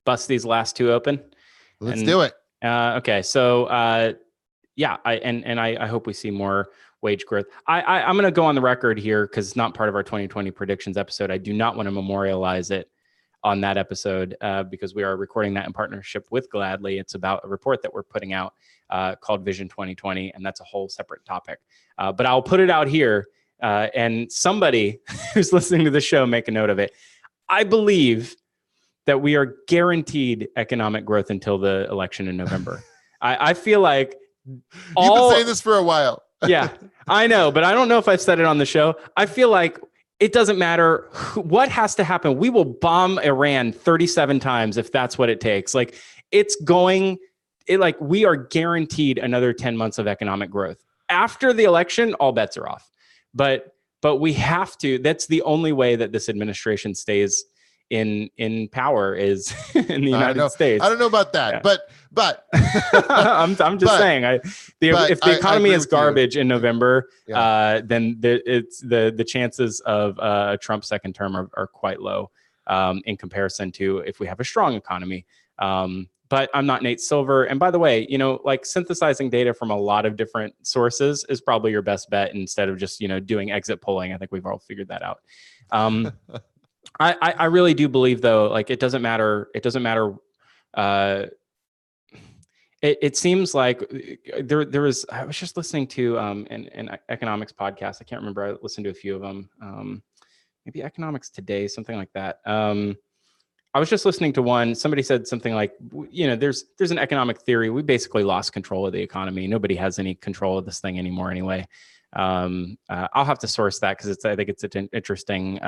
bust these last two open? Let's do it. Okay. So, I hope we see more wage growth. I'm going to go on the record here because it's not part of our 2020 predictions episode. I do not want to memorialize it on that episode because we are recording that in partnership with Gladly. It's about a report that we're putting out called Vision 2020, and that's a whole separate topic. But I'll put it out here, and somebody who's listening to the show, make a note of it. I believe that we are guaranteed economic growth until the election in November. I feel like You've been all saying this for a while. Yeah, I know, but I don't know if I've said it on the show. I feel like it doesn't matter what has to happen. We will bomb Iran 37 times if that's what it takes. Like it's going, like we are guaranteed another 10 months of economic growth. After the election, all bets are off. But we have to, that's the only way that this administration stays in power is in the United States. I don't know about that, Yeah. but I'm just saying. If the economy is garbage in November, then the chances of a Trump second term are quite low in comparison to if we have a strong economy. But I'm not Nate Silver. And by the way, like synthesizing data from a lot of different sources is probably your best bet instead of just doing exit polling. I think we've all figured that out. I really do believe though, like it doesn't matter. It doesn't matter. It seems like there was, I was just listening to an economics podcast. I can't remember. I listened to a few of them. Maybe Economics Today, something like that. I was just listening to one. Somebody said something like, there's an economic theory. We basically lost control of the economy. Nobody has any control of this thing anymore anyway. I'll have to source that because I think it's an interesting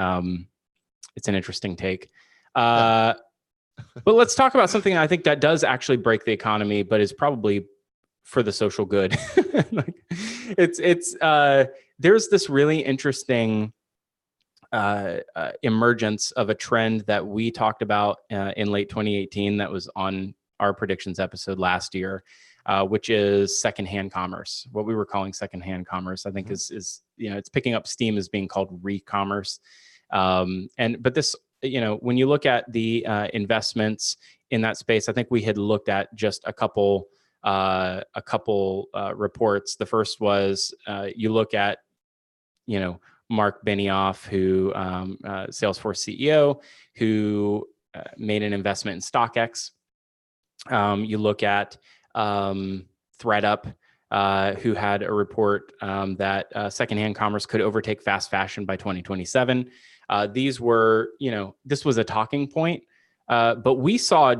take. But let's talk about something I think that does actually break the economy, but is probably for the social good. Like, there's this really interesting emergence of a trend that we talked about in late 2018 that was on our predictions episode last year, which is secondhand commerce. What we were calling secondhand commerce, I think is it's picking up steam as being called re-commerce. But this, when you look at the investments in that space, I think we had looked at just a couple reports. The first was you look at, Mark Benioff, who Salesforce CEO, who made an investment in StockX. You look at ThreadUp, who had a report that secondhand commerce could overtake fast fashion by 2027. These were, this was a talking point, but we saw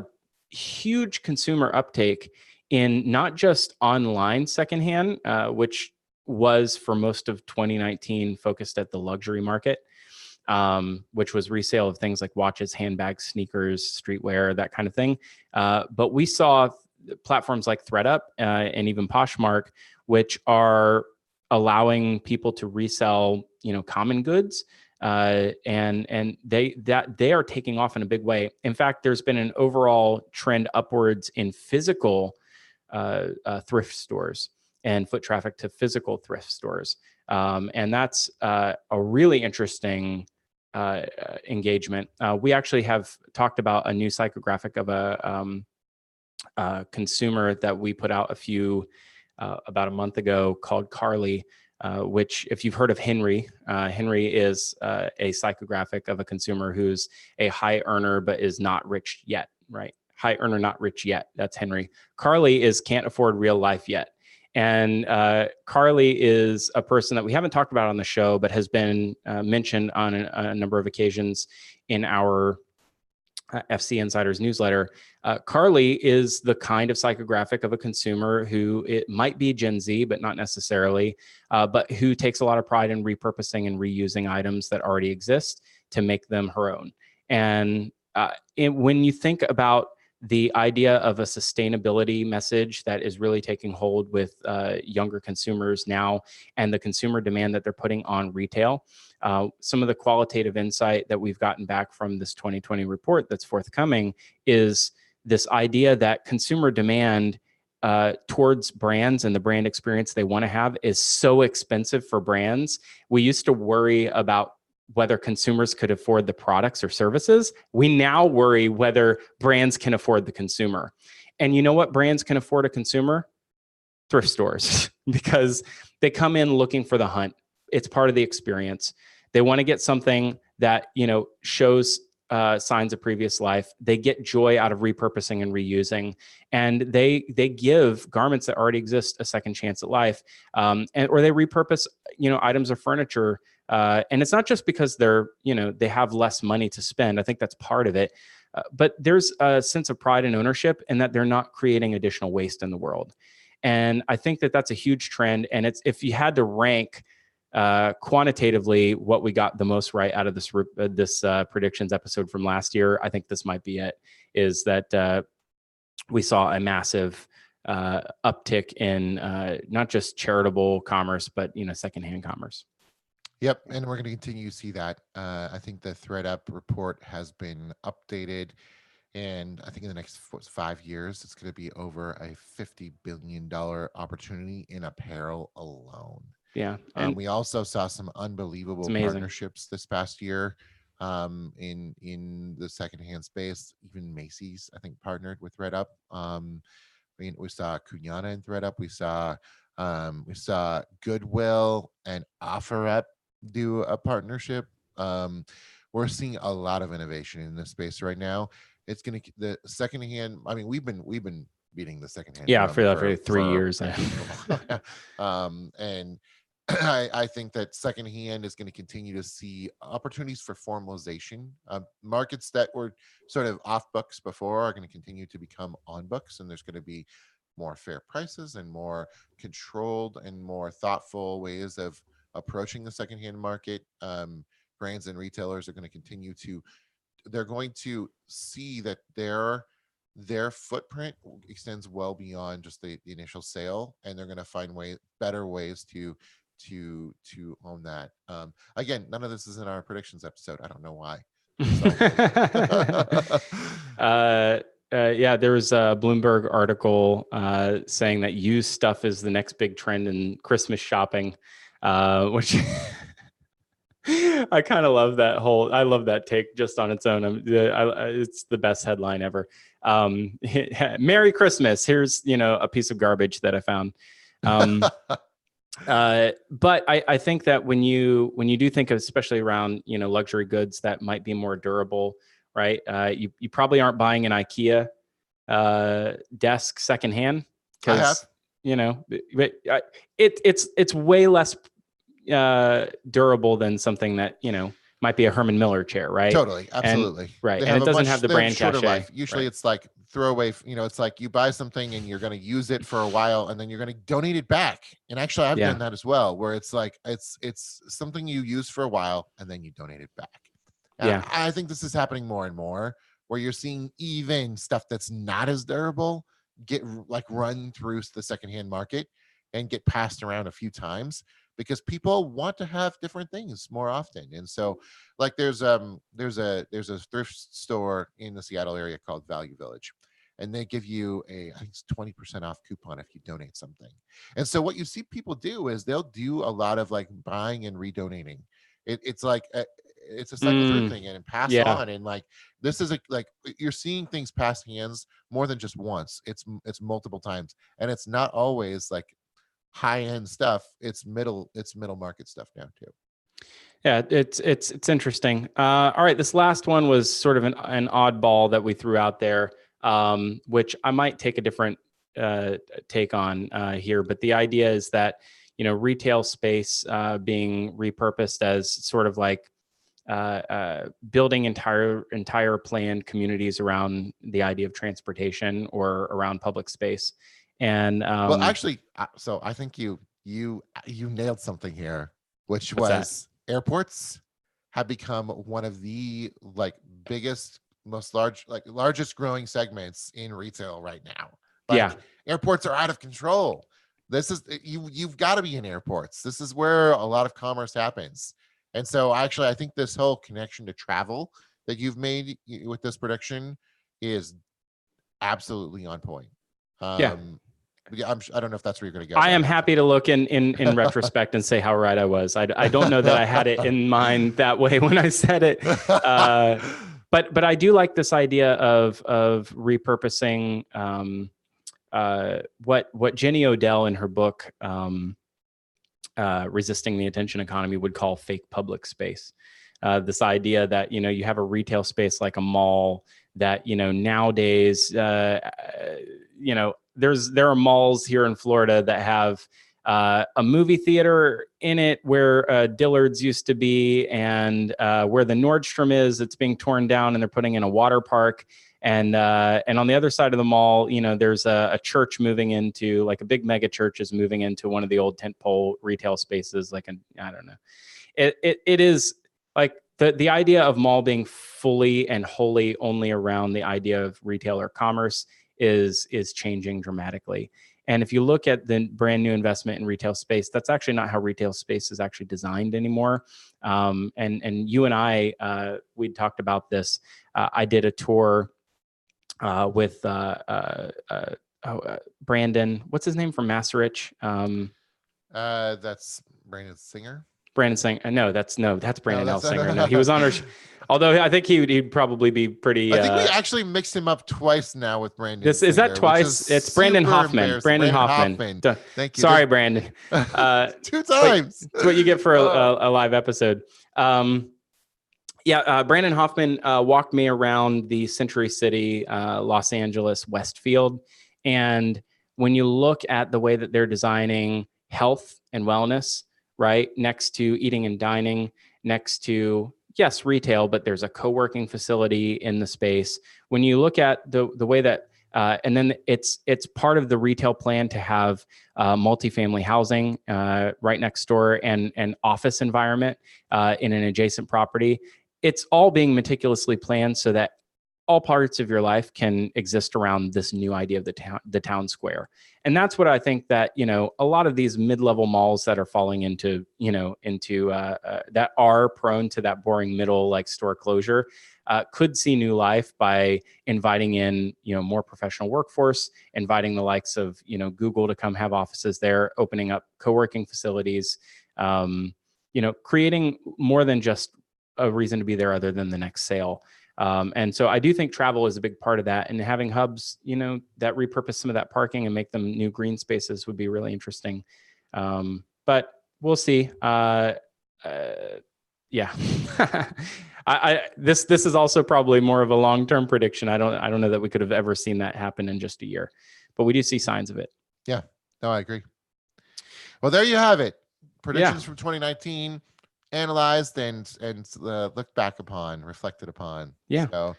huge consumer uptake in not just online secondhand, which was for most of 2019 focused at the luxury market, which was resale of things like watches, handbags, sneakers, streetwear, that kind of thing. But we saw platforms like ThreadUp and even Poshmark, which are allowing people to resell, common goods. And they are taking off in a big way. In fact, there's been an overall trend upwards in physical thrift stores and foot traffic to physical thrift stores. And that's a really interesting engagement. We actually have talked about a new psychographic of a consumer that we put out about a month ago called Carly, which if you've heard of Henry, Henry is a psychographic of a consumer who's a high earner but is not rich yet, right? High earner, not rich yet. That's Henry. Carly is can't afford real life yet. And Carly is a person that we haven't talked about on the show, but has been mentioned on a number of occasions in our FC Insiders newsletter. Carly is the kind of psychographic of a consumer who it might be Gen Z, but not necessarily, but who takes a lot of pride in repurposing and reusing items that already exist to make them her own. And when you think about the idea of a sustainability message that is really taking hold with younger consumers now and the consumer demand that they're putting on retail, some of the qualitative insight that we've gotten back from this 2020 report that's forthcoming is this idea that consumer demand towards brands and the brand experience they want to have is so expensive for brands. We used to worry about whether consumers could afford the products or services. We now worry whether brands can afford the consumer. And you know what brands can afford a consumer? Thrift stores, because they come in looking for the hunt. It's part of the experience. They want to get something that, shows signs of previous life. They get joy out of repurposing and reusing, and they give garments that already exist a second chance at life, or they repurpose, items of furniture. And it's not just because they have less money to spend. I think that's part of it. But there's a sense of pride and ownership in that they're not creating additional waste in the world. And I think that that's a huge trend. And it's, if you had to rank quantitatively what we got the most right out of this predictions episode from last year, I think this might be it. Is that we saw a massive uptick in not just charitable commerce, but secondhand commerce. Yep, and we're going to continue to see that. I think the ThreadUp report has been updated, and I think in the next 5 years, it's going to be over a $50 billion opportunity in apparel alone. Yeah, and we also saw some unbelievable partnerships this past year in the secondhand space. Even Macy's, I think, partnered with ThreadUp. We saw Kunyana in ThreadUp. We saw Goodwill and OfferUp do a partnership. We're seeing a lot of innovation in this space right now. It's going to the secondhand. I mean, we've been beating the secondhand. Yeah, for 3 years. And I think that secondhand is going to continue to see opportunities for formalization. Markets that were sort of off books before are going to continue to become on books, and there's going to be more fair prices and more controlled and more thoughtful ways of approaching the secondhand market. Brands and retailers are going to continue to, they're going to see that their footprint extends well beyond just the initial sale, and they're going to find better ways to own that. Again, none of this is in our predictions episode. I don't know why. Yeah, there was a Bloomberg article saying that used stuff is the next big trend in Christmas shopping, which I kind of love that I love that take just on its own. It's the best headline ever. Merry Christmas. Here's, a piece of garbage that I found. But I think that when you do think of, especially around, luxury goods that might be more durable, right? You probably aren't buying an IKEA desk secondhand, because, it's way less durable than something that, might be a Herman Miller chair, right? Totally, absolutely. And it doesn't have the brand cachet. Life. Usually it's like throwaway, it's like you buy something and you're going to use it for a while and then you're going to donate it back. And actually I've done that as well, where it's like it's something you use for a while and then you donate it back. And I think this is happening more and more, where you're seeing even stuff that's not as durable get run through the secondhand market and get passed around a few times, because people want to have different things more often. And so there's a thrift store in the Seattle area called Value Village, and they give you I think it's 20% off coupon if you donate something. And so what you see people do is they'll do a lot of buying and redonating. It's a cycle through thing and pass on. And this is you're seeing things pass hands more than just once. It's multiple times, and it's not always high-end stuff. It's middle market stuff now too. Yeah, it's interesting. All right, this last one was sort of an oddball that we threw out there, which I might take a different take on here. But the idea is that retail space being repurposed as sort of building entire planned communities around the idea of transportation or around public space. And well, actually, so I think you nailed something here, which was airports have become one of the biggest, largest growing segments in retail right now. Airports are out of control. This is you've got to be in airports. This is where a lot of commerce happens. And so actually, I think this whole connection to travel that you've made with this prediction is absolutely on point. I don't know if that's where you're going to go. I am happy to look in retrospect and say how right I was. I don't know that I had it in mind that way when I said it. But I do like this idea of repurposing what Jenny Odell in her book, Resisting the Attention Economy, would call fake public space. This idea that, you have a retail space like a mall that, nowadays, there are malls here in Florida that have a movie theater in it where Dillard's used to be, and where the Nordstrom is, it's being torn down and they're putting in a water park. And on the other side of the mall, you know, there's a church moving into, like a big mega church is moving into one of the old tentpole retail spaces. Like, I don't know. It is like the idea of mall being fully and wholly only around the idea of retail or commerce is changing dramatically. And if you look at the brand new investment in retail space, that's actually not how retail space is actually designed anymore. And you and I, we talked about this. I did a tour with Brandon. What's his name from Massarich? That's Brandon Singer. Brandon Singer. No, that's Brandon No, L. that's Singer. No, he was on our. Although I think he'd probably be pretty. I think we actually mixed him up twice now with Brandon. This Singer, is that twice. It's Brandon Hoffman. Brandon Hoffman. Thank you. Sorry, Brandon. 2 times. That's what you get for a live episode. Brandon Hoffman walked me around the Century City, Los Angeles Westfield, and when you look at the way that they're designing health and wellness, right next to eating and dining, next to, yes, retail, but there's a co-working facility in the space. When you look at the way that, and then it's part of the retail plan to have multifamily housing right next door and an office environment in an adjacent property. It's all being meticulously planned so that all parts of your life can exist around this new idea of the town square. And that's what I think that, you know, a lot of these mid-level malls that are falling into that are prone to that boring middle, like store closure, could see new life by inviting in, you know, more professional workforce, inviting the likes of, you know, Google to come have offices there, opening up co-working facilities, creating more than just a reason to be there other than the next sale. And so I do think travel is a big part of that, and having hubs, you know, that repurpose some of that parking and make them new green spaces would be really interesting. But we'll see. This is also probably more of a long-term prediction. I don't know that we could have ever seen that happen in just a year, but we do see signs of it. Yeah, no, I agree. Well, there you have it. Predictions from 2019. Analyzed and looked back upon, reflected upon. Yeah. So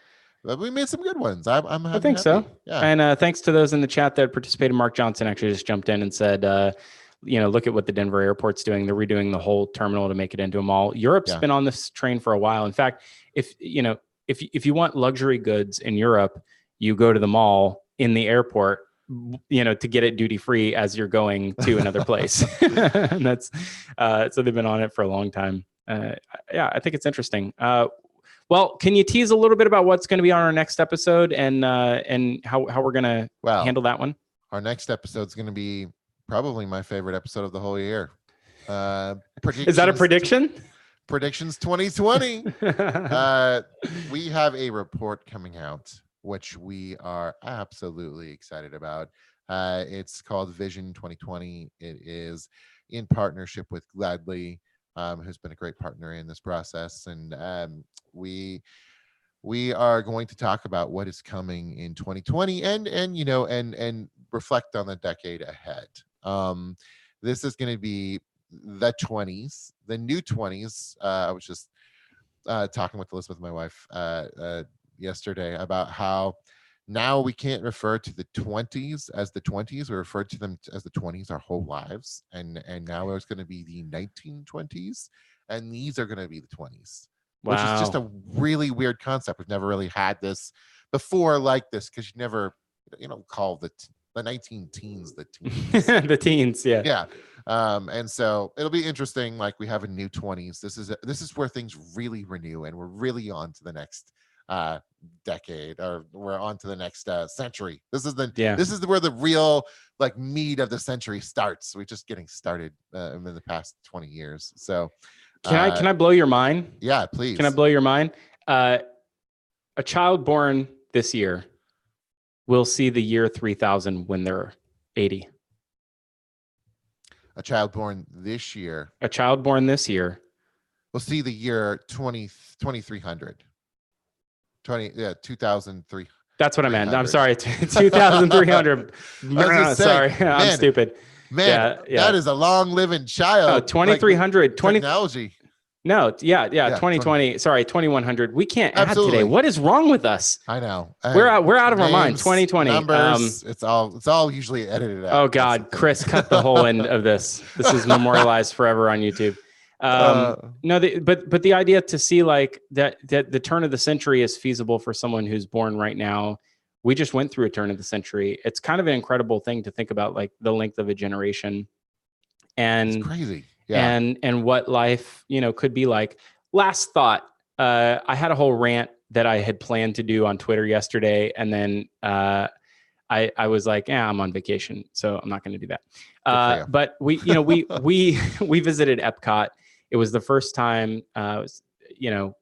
we made some good ones. I think happy. so. Yeah. And thanks to those in the chat that participated. Mark Johnson actually just jumped in and said, look at what the Denver airport's doing. They're redoing the whole terminal to make it into a mall. Europe's been on this train for a while. In fact, if you want luxury goods in Europe, you go to the mall in the airport, you know, to get it duty free as you're going to another place. And that's so they've been on it for a long time. I think it's interesting. Well, can you tease a little bit about what's going to be on our next episode and how we're going to handle that one? Our next episode is going to be probably my favorite episode of the whole year. Is that a prediction? Predictions 2020. We have a report coming out, which we are absolutely excited about. It's called Vision 2020. It is in partnership with Gladly, who's been a great partner in this process. And we are going to talk about what is coming in 2020 and reflect on the decade ahead. This is going to be the 20s, the new 20s. I was just talking with Elizabeth, my wife, yesterday about how now we can't refer to the 20s as the 20s. We referred to them as the 20s our whole lives. And now it's going to be the 1920s. And these are going to be the 20s, which is just a really weird concept. We've never really had this before like this, because you never, call the 19 teens the teens. The teens, yeah. Yeah. And so it'll be interesting. Like, we have a new 20s. This is where things really renew, and we're really on to the next decade, or we're on to the next century. This is where the real meat of the century starts. We're just getting started in the past 20 years. So can I blow your mind? Yeah, please. Can I blow your mind? A child born this year will see the year 3000 when they're 80. A child born this year. A child born this year will see the year 2300. 2003. That's what I meant. I'm sorry. 2300. Sorry, I'm stupid. Man, that is a long living child. 2300. Technology. No, yeah, Yeah, 2020. Sorry, 2100. We can't add today. absolutely. What is wrong with us? I know. We're out of our mind. Names, 2020. numbers, it's all usually edited Oh out. That's the God, thing. Chris cut the whole end of this. This is memorialized forever on YouTube. uh, No, but the idea to see like that the turn of the century is feasible for someone who's born right now. We just went through a turn of the century. It's kind of an incredible thing to think about, like the length of a generation, it's and crazy. Yeah. what life could be like. Last thought. I had a whole rant that I had planned to do on Twitter yesterday, and then I was like, yeah, I'm on vacation, so I'm not going to do that. Good for you. But we visited Epcot. It was the first time. It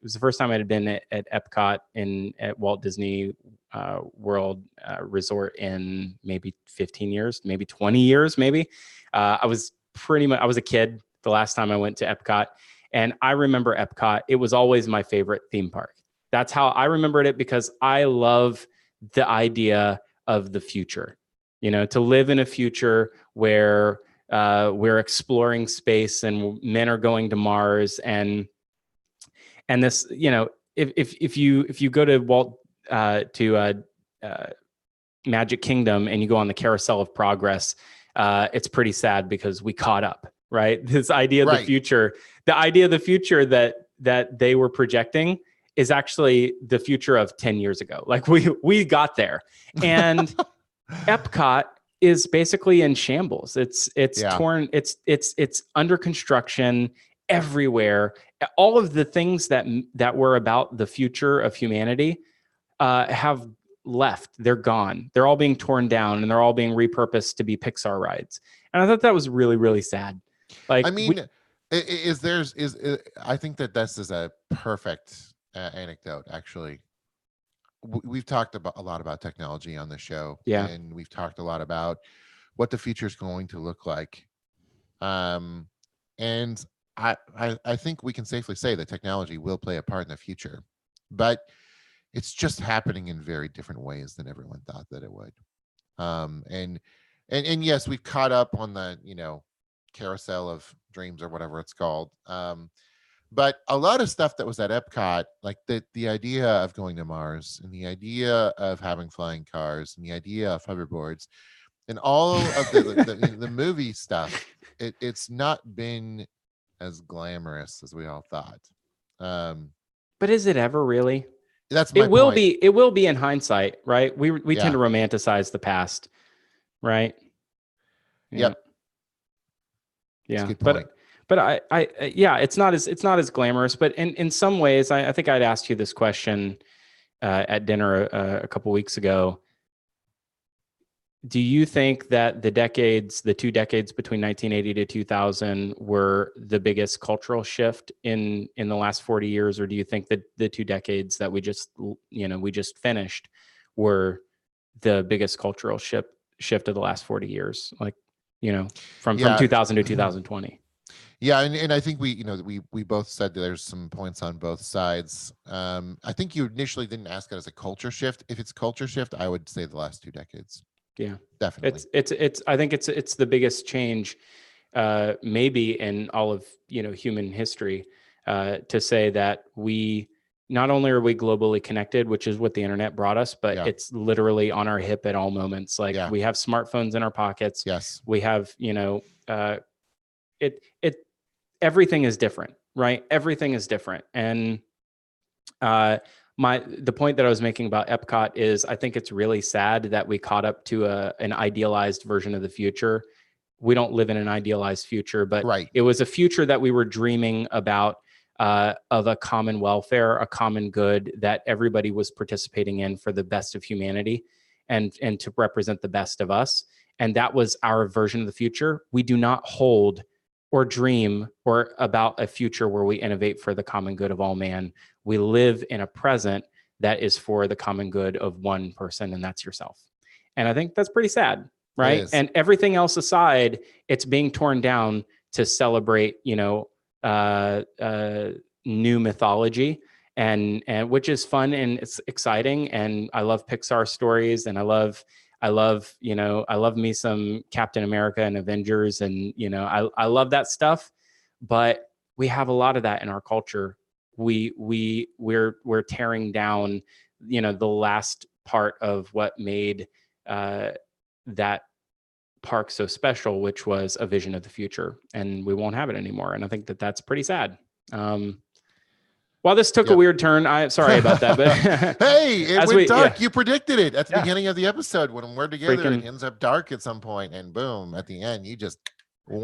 was the first time I had been at Epcot at Walt Disney World Resort in maybe 15 years, maybe 20 years, maybe. I was a kid the last time I went to Epcot, and I remember Epcot. It was always my favorite theme park. That's how I remembered it, because I love the idea of the future, to live in a future where we're exploring space and men are going to Mars, and this, if you go to Magic Kingdom and you go on the Carousel of Progress, it's pretty sad because we caught up, right? This idea of Right. the idea of the future that they were projecting is actually the future of 10 years ago. Like we got there, and Epcot is basically in shambles. It's Yeah. torn. It's under construction everywhere. All of the things that were about the future of humanity have left. They're gone. They're all being torn down, and they're all being repurposed to be Pixar rides. And I thought that was really, really sad. Like, I mean, I think that this is a perfect anecdote, actually. We've talked about a lot about technology on the show, Yeah. and we've talked a lot about what the future is going to look like. And I think we can safely say that technology will play a part in the future, but it's just happening in very different ways than everyone thought that it would. And yes, we've caught up on the carousel of dreams or whatever it's called. But a lot of stuff that was at Epcot, like the idea of going to Mars, and the idea of having flying cars, and the idea of hoverboards, and all of the movie stuff, it's not been as glamorous as we all thought. But is it ever really? That's my It will point. be. It will be in hindsight, right? We Yeah. tend to romanticize the past, right? Yep. Yeah. That's a good point. But yeah, it's not as glamorous. But in some ways, I think I'd asked you this question at dinner a couple weeks ago. Do you think that the 2 decades between 1980 to 2000 were the biggest cultural shift in the last 40 years, or do you think that the 2 decades that we just finished were the biggest cultural shift of the last 40 years, like from 2000 to 2020? Yeah, and I think we both said that there's some points on both sides. I think you initially didn't ask it as a culture shift. If it's culture shift, I would say the last 2 decades. Yeah, definitely. It's I think it's the biggest change maybe in all of human history, to say that we not only are we globally connected, which is what the internet brought us, but it's literally on our hip at all moments. Like we have smartphones in our pockets. Yes. We have everything is different, right? Everything is different. And the point that I was making about Epcot is I think it's really sad that we caught up to an idealized version of the future. We don't live in an idealized future, but it was a future that we were dreaming about, of a common welfare, a common good that everybody was participating in for the best of humanity and to represent the best of us. And that was our version of the future. We do not hold or dream or about a future where we innovate for the common good of all man. We live in a present that is for the common good of one person, and that's yourself. And I think that's pretty sad, right? And everything else aside, it's being torn down to celebrate, new mythology, and which is fun and it's exciting. And I love Pixar stories, and I love me some Captain America and Avengers, and I love that stuff. But we have a lot of that in our culture. We're tearing down, the last part of what made that park so special, which was a vision of the future, and we won't have it anymore. And I think that that's pretty sad. While this took a weird turn, I'm sorry about that, but hey, it went dark. You predicted it at the Yeah. beginning of the episode when we're together. Freaking- It ends up dark at some point, and boom, at the end, you just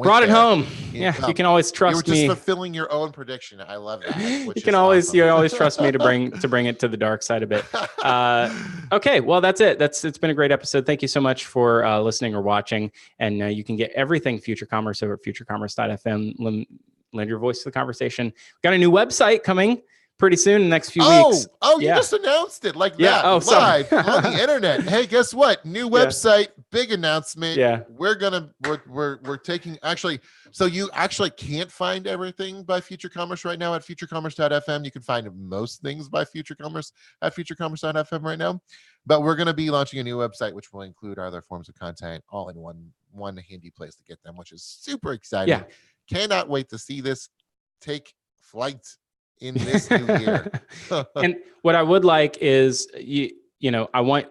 brought it home. Yeah, you can always trust You were me. just fulfilling your own prediction. I love that. You can always trust me to bring it to the dark side a bit. Okay, well, that's it. It's been a great episode. Thank you so much for listening or watching. And you can get everything Future Commerce over at futurecommerce.fm. Lend your voice to the conversation. We've got a new website coming pretty soon in the next few weeks. Oh, you just announced it like that live on the internet. Hey, guess what? New website, big announcement. Yeah. We're taking so you actually can't find everything by Future Commerce right now at futurecommerce.fm. You can find most things by Future Commerce at futurecommerce.fm right now. But we're going to be launching a new website, which will include our other forms of content all in one handy place to get them, which is super exciting. Yeah. Cannot wait to see this take flight in this new year. And what I would like is, I want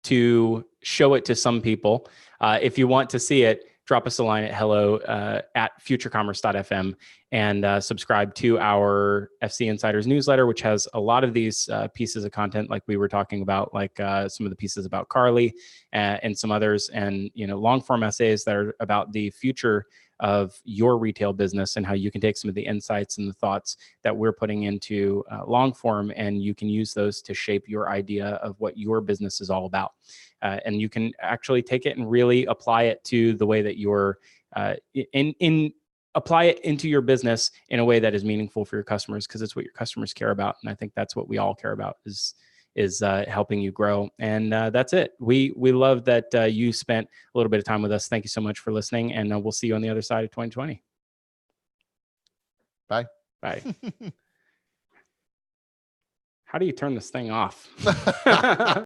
to show it to some people. If you want to see it, drop us a line at hello at futurecommerce.fm and subscribe to our FC Insiders newsletter, which has a lot of these pieces of content like we were talking about, like some of the pieces about Carly and some others, and long form essays that are about the future of your retail business and how you can take some of the insights and the thoughts that we're putting into long form, and you can use those to shape your idea of what your business is all about. And you can actually take it and really apply it to the way that you're apply it into your business in a way that is meaningful for your customers, because it's what your customers care about. And I think that's what we all care about, is helping you grow. And that's it. We love that you spent a little bit of time with us. Thank you so much for listening, and we'll see you on the other side of 2020. Bye. Bye. How do you turn this thing off?